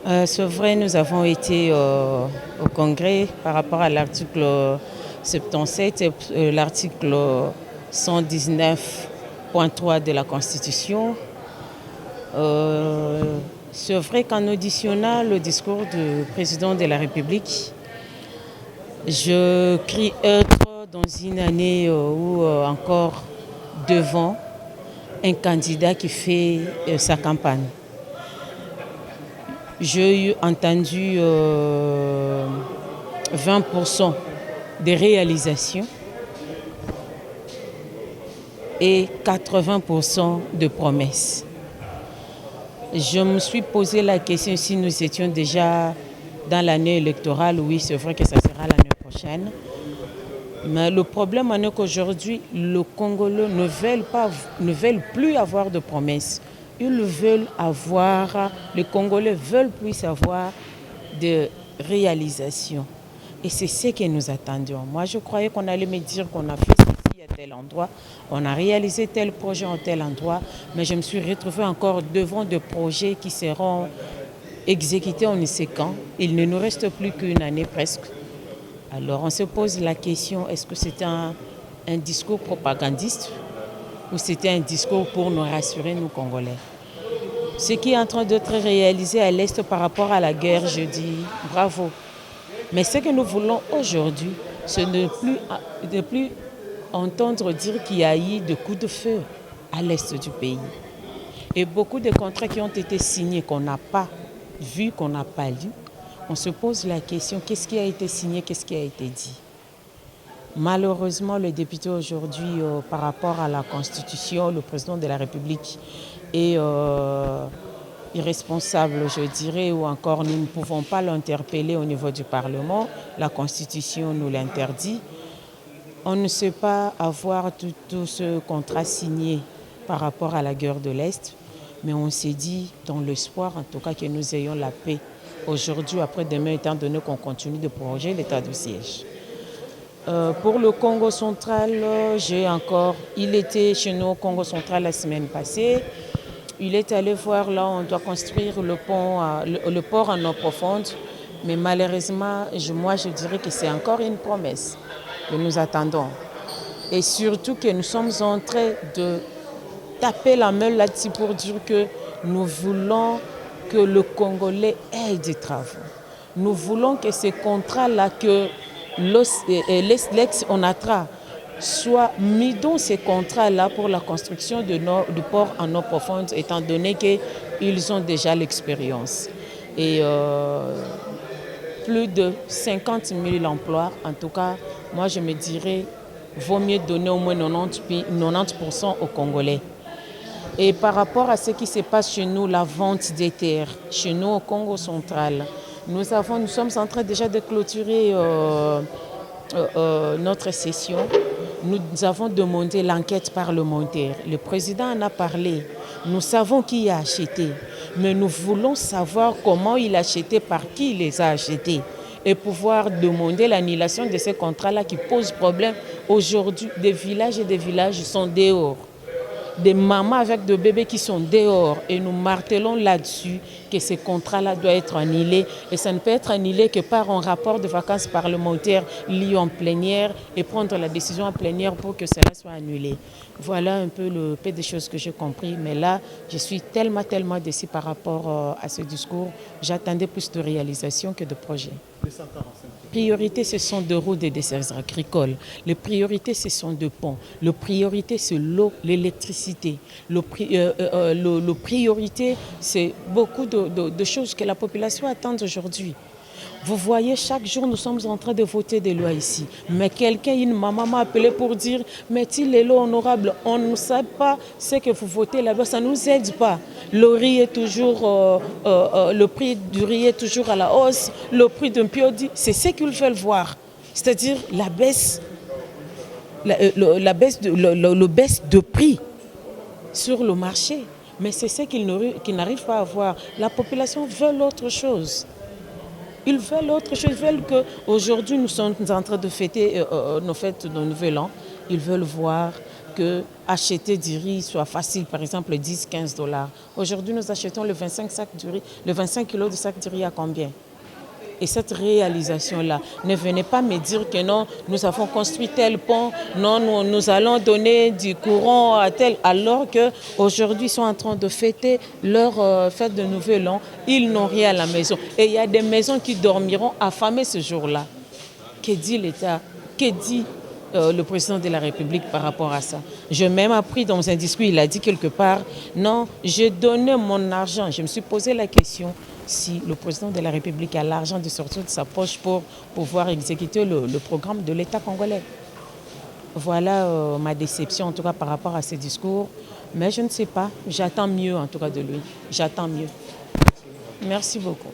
C'est vrai, nous avons été au Congrès par rapport à l'article 77 et l'article 119.3 de la Constitution. Euh, c'est vrai qu'en auditionnant le discours du président de la République, je crie être dans une année où encore devant un candidat qui fait sa campagne. J'ai entendu 20% des réalisations et 80% de promesses. Je me suis posé la question si nous étions déjà dans l'année électorale. Oui, c'est vrai que ça sera l'année prochaine. Mais le problème est qu'aujourd'hui, le Congolais ne veulent plus avoir de promesses. Les Congolais veulent plus avoir de réalisations. Et c'est ce que nous attendions. Moi, je croyais qu'on allait me dire qu'on a fait ceci à tel endroit, on a réalisé tel projet à tel endroit, mais je me suis retrouvée encore devant des projets qui seront exécutés on ne sait quand. Il ne nous reste plus qu'une année presque. Alors on se pose la question, est-ce que c'était un discours propagandiste ou c'était un discours pour nous rassurer, nous Congolais? Ce qui est en train d'être réalisé à l'Est par rapport à la guerre, je dis bravo. Mais ce que nous voulons aujourd'hui, c'est ne plus entendre dire qu'il y a eu de coups de feu à l'Est du pays. Et beaucoup de contrats qui ont été signés qu'on n'a pas vus, qu'on n'a pas lus, on se pose la question, qu'est-ce qui a été signé, qu'est-ce qui a été dit? Malheureusement, le député aujourd'hui, par rapport à la Constitution, le président de la République est irresponsable, je dirais, ou encore nous ne pouvons pas l'interpeller au niveau du Parlement. La Constitution nous l'interdit. On ne sait pas avoir tout ce contrat signé par rapport à la guerre de l'Est, mais on s'est dit, dans l'espoir en tout cas que nous ayons la paix aujourd'hui, après-demain, étant donné qu'on continue de proroger l'état de siège. Pour le Congo central, il était chez nous au Congo central la semaine passée. Il est allé voir là où on doit construire le port en eau profonde. Mais malheureusement, moi je dirais que c'est encore une promesse que nous attendons. Et surtout que nous sommes en train de taper la main là-dessus pour dire que nous voulons que le Congolais ait des travaux. Nous voulons que ces contrats-là, que l'ex-ONATRA soit mis dans ces contrats-là pour la construction du port en eau profonde, étant donné qu'ils ont déjà l'expérience. Et plus de 50 000 emplois, en tout cas, moi je me dirais, vaut mieux donner au moins 90% aux Congolais. Et par rapport à ce qui se passe chez nous, la vente des terres, chez nous au Congo central, nous sommes en train déjà de clôturer notre session. Nous avons demandé l'enquête parlementaire. Le président en a parlé. Nous savons qui a acheté, mais nous voulons savoir comment il a acheté, par qui il les a achetés, et pouvoir demander l'annulation de ces contrats-là qui posent problème. Aujourd'hui, des villages et des villages sont dehors. Des mamans avec des bébés qui sont dehors, et nous martelons là-dessus que ces contrats-là doivent être annulés, et ça ne peut être annulé que par un rapport de vacances parlementaires lié en plénière et prendre la décision en plénière pour que cela soit annulé. Voilà un peu le peu des choses que j'ai compris, mais là je suis tellement déçue par rapport à ce discours. J'attendais plus de réalisations que de projets. Les priorités, ce sont des routes et des services agricoles. Les priorités, ce sont des ponts. Les priorités, c'est l'eau, l'électricité. Le priorité, c'est beaucoup de choses que la population attend aujourd'hui. Vous voyez, chaque jour, nous sommes en train de voter des lois ici. Mais une maman m'a appelé pour dire, mais il est lois honorables, on ne sait pas ce que vous votez là-bas, ça ne nous aide pas. Le prix du riz est toujours à la hausse, le prix d'un piodi, c'est ce qu'ils veulent voir. C'est-à-dire la baisse de prix sur le marché. Mais c'est ce qu'ils n'arrivent pas à voir. La population veut autre chose. Ils veulent autre chose. Ils veulent qu'aujourd'hui, nous sommes en train de fêter nos fêtes de Nouvel An. Ils veulent voir que acheter du riz soit facile, par exemple 10-15 $. Aujourd'hui, nous achetons le 25 kilos de sac de riz à combien? Et cette réalisation-là, ne venez pas me dire que non, nous avons construit tel pont, non, nous allons donner du courant à tel, alors qu'aujourd'hui, ils sont en train de fêter leur fête de Nouvel An, ils n'ont rien à la maison. Et il y a des maisons qui dormiront affamées ce jour-là. Que dit l'État? Que dit le président de la République par rapport à ça? J'ai même appris dans un discours, il a dit quelque part, non, j'ai donné mon argent. Je me suis posé la question si le président de la République a l'argent de sortir de sa poche pour pouvoir exécuter le programme de l'État congolais. Voilà ma déception en tout cas par rapport à ces discours. Mais je ne sais pas, j'attends mieux en tout cas de lui. J'attends mieux. Merci beaucoup.